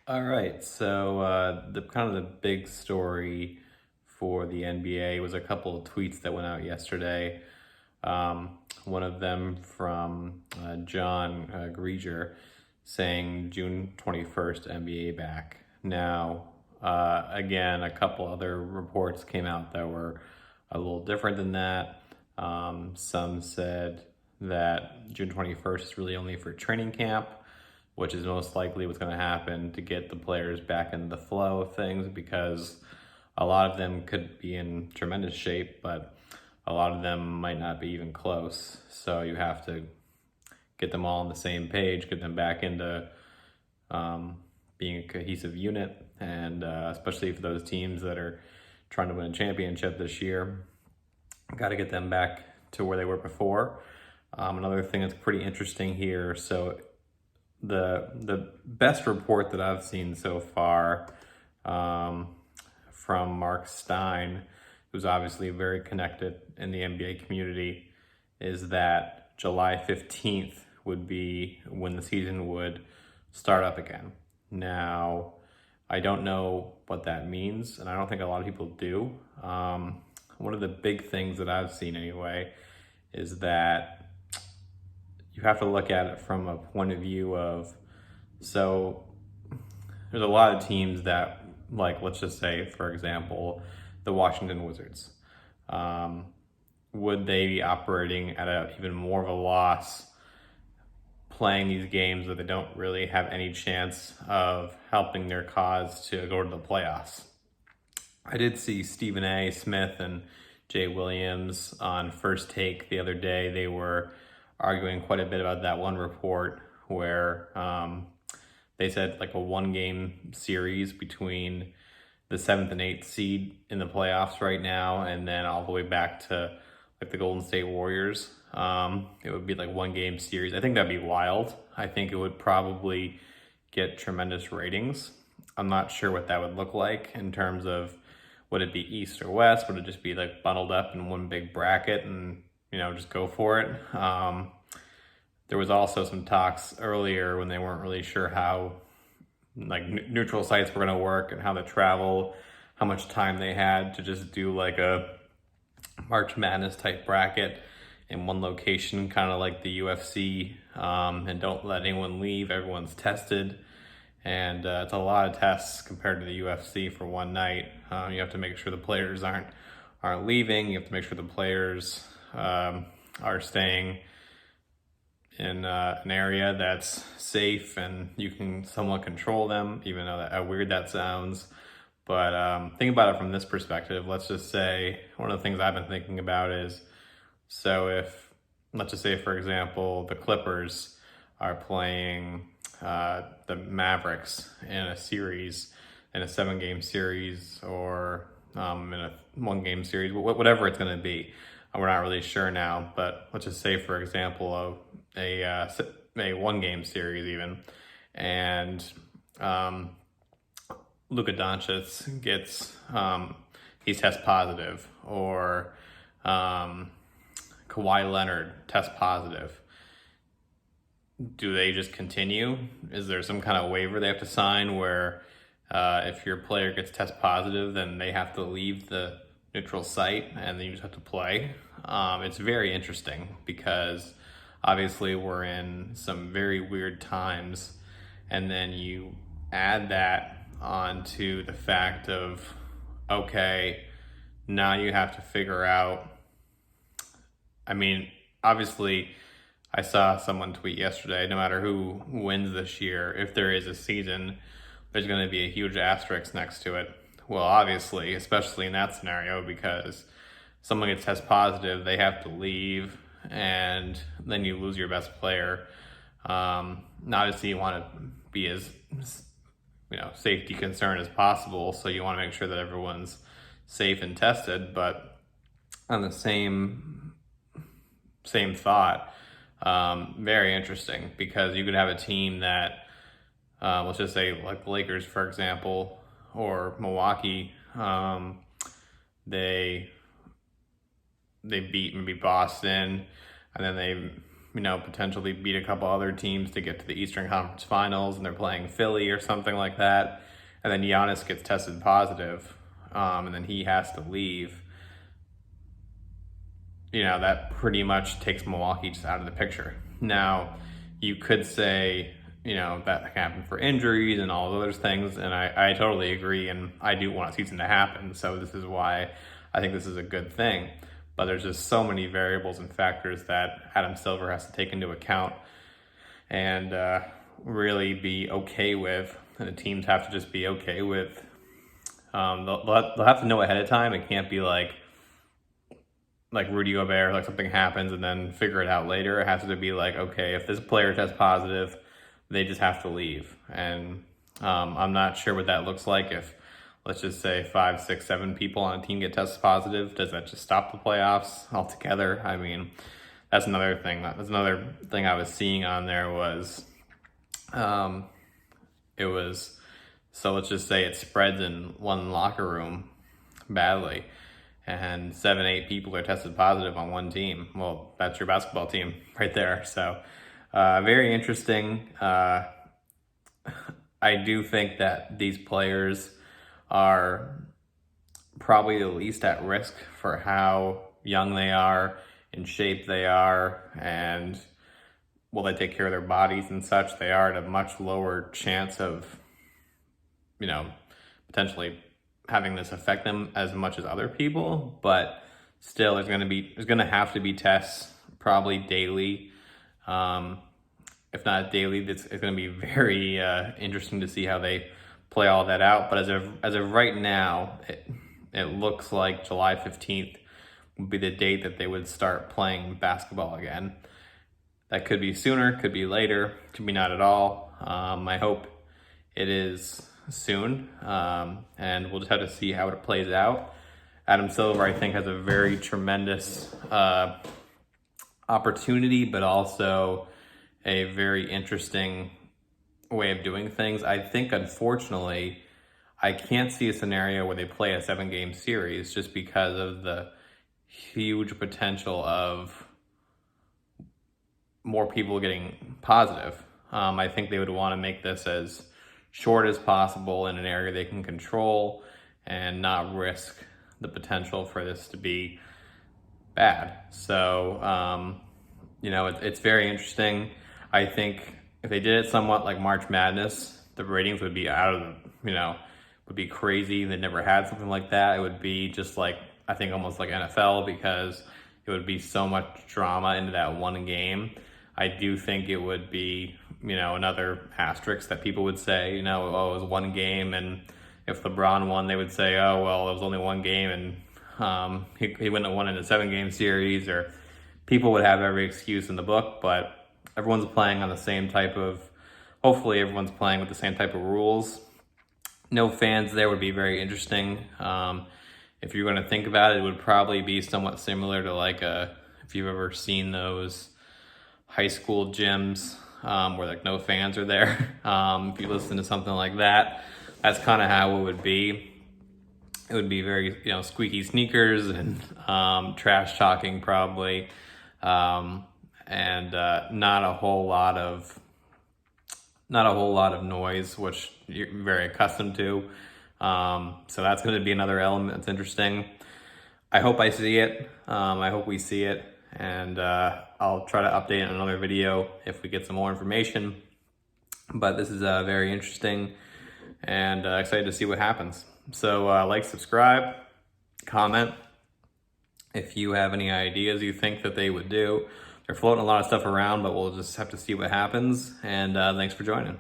All right, so the kind of the big story for the NBA was a couple of tweets that went out yesterday. One of them from John Grieger saying June 21st NBA back. Now, again, a couple other reports came out that were a little different than that. Some said that June 21st is really only for training camp, which is most likely what's going to happen to get the players back into the flow of things, because a lot of them could be in tremendous shape, but a lot of them might not be even close. So you have to get them all on the same page, get them back into being a cohesive unit, and especially for those teams that are trying to win a championship this year, got to get them back to where they were before. Another thing that's pretty interesting here, so the best report that I've seen so far from Mark Stein, who's obviously very connected in the NBA community, is that July 15th would be when the season would start up again. Now, I don't know what that means, and I don't think a lot of people do. One of the big things that I've seen anyway is that you have to look at it from a point of view of, so there's a lot of teams that, like, let's just say, for example, the Washington Wizards. Would they be operating at a even more of a loss playing these games that they don't really have any chance of helping their cause to go to the playoffs? I did see Stephen A. Smith and Jay Williams on First Take the other day. They were arguing quite a bit about that one report where they said like a one-game series between the 7th and 8th seed in the playoffs right now, and then all the way back to like the Golden State Warriors. It would be like one-game series. I think that'd be wild. I think it would probably get tremendous ratings. I'm not sure what that would look like in terms of, would it be East or West? Would it just be like bundled up in one big bracket and, just go for it? There was also some talks earlier when they weren't really sure how like neutral sites were going to work and how to travel, how much time they had to just do like a March Madness type bracket in one location, kind of like the UFC, and don't let anyone leave. Everyone's tested, and it's a lot of tests compared to the UFC for one night. You have to make sure the players aren't leaving. You have to make sure the players are staying in an area that's safe and you can somewhat control them, even though how weird that sounds. But think about it from this perspective. Let's just say, one of the things I've been thinking about is, so if, let's just say, for example, the Clippers are playing the Mavericks in a series, in a 7-game series, or in a 1-game series, whatever it's going to be. We're not really sure now, but let's just say, for example, a 1-game series even, and Luka Doncic gets, he tests positive, or Kawhi Leonard tests positive. Do they just continue? Is there some kind of waiver they have to sign where if your player gets test positive, then they have to leave the neutral site and then you just have to play? It's very interesting because obviously we're in some very weird times, and then you add that onto the fact of, okay, now you have to figure out, obviously I saw someone tweet yesterday, no matter who wins this year, if there is a season, there's going to be a huge asterisk next to it. Well, obviously, especially in that scenario, because someone gets test positive, they have to leave, and then you lose your best player. Obviously, you want to be as safety concern as possible, so you want to make sure that everyone's safe and tested. But on the same thought, very interesting, because you could have a team that, let's just say like the Lakers, for example, or Milwaukee, they beat maybe Boston, and then they potentially beat a couple other teams to get to the Eastern Conference Finals, and they're playing Philly or something like that, and then Giannis gets tested positive, and then he has to leave, that pretty much takes Milwaukee just out of the picture. Now, you could say, that can happen for injuries and all those things, and I totally agree, and I do want a season to happen, so this is why I think this is a good thing. But there's just so many variables and factors that Adam Silver has to take into account and really be okay with, and the teams have to just be okay with. They'll have to know ahead of time. It can't be like Rudy Gobert, like something happens and then figure it out later. It has to be like, okay, if this player tests positive, they just have to leave. And I'm not sure what that looks like. If, let's just say 5, 6, 7 people on a team get tested positive, does that just stop the playoffs altogether? I mean, that's another thing. That's another thing I was seeing on there was, so let's just say it spreads in one locker room badly, and 7, 8 people are tested positive on one team. Well, that's your basketball team right there. So very interesting. I do think that these players are probably the least at risk for how young they are, in shape they are, and will they take care of their bodies and such. They are at a much lower chance of, potentially having this affect them as much as other people, but still there's going to have to be tests probably daily. If not daily, it's going to be very interesting to see how they play all that out. But as of right now, it looks like July 15th would be the date that they would start playing basketball again. That could be sooner, could be later, could be not at all. I hope it is soon, and we'll just have to see how it plays out. Adam Silver, I think, has a very tremendous opportunity, but also a very interesting way of doing things. I think, unfortunately, I can't see a scenario where they play a 7-game series just because of the huge potential of more people getting positive. I think they would want to make this as short as possible in an area they can control and not risk the potential for this to be bad. So, it's very interesting. I think if they did it somewhat like March Madness, the ratings would be would be crazy. They never had something like that. It would be just like, I think almost like NFL, because it would be so much drama into that one game. I do think it would be, another asterisk that people would say, oh, it was one game, and if LeBron won, they would say, oh, well, it was only one game, and he wouldn't have won in a 7-game series, or people would have every excuse in the book, but everyone's playing on the same type of, hopefully everyone's playing with the same type of rules. No fans there would be very interesting. If you're going to think about it, it would probably be somewhat similar to if you've ever seen those high school gyms where no fans are there. If you listen to something like that, that's kind of how it would be. It would be very, squeaky sneakers and trash talking probably, and not a whole lot of noise, which you're very accustomed to. So that's going to be another element that's interesting. I hope I see it. I hope we see it, and I'll try to update in another video if we get some more information. But this is very interesting, and excited to see what happens. So like, subscribe, comment. If you have any ideas you think that they would do. They're floating a lot of stuff around, but we'll just have to see what happens. And thanks for joining.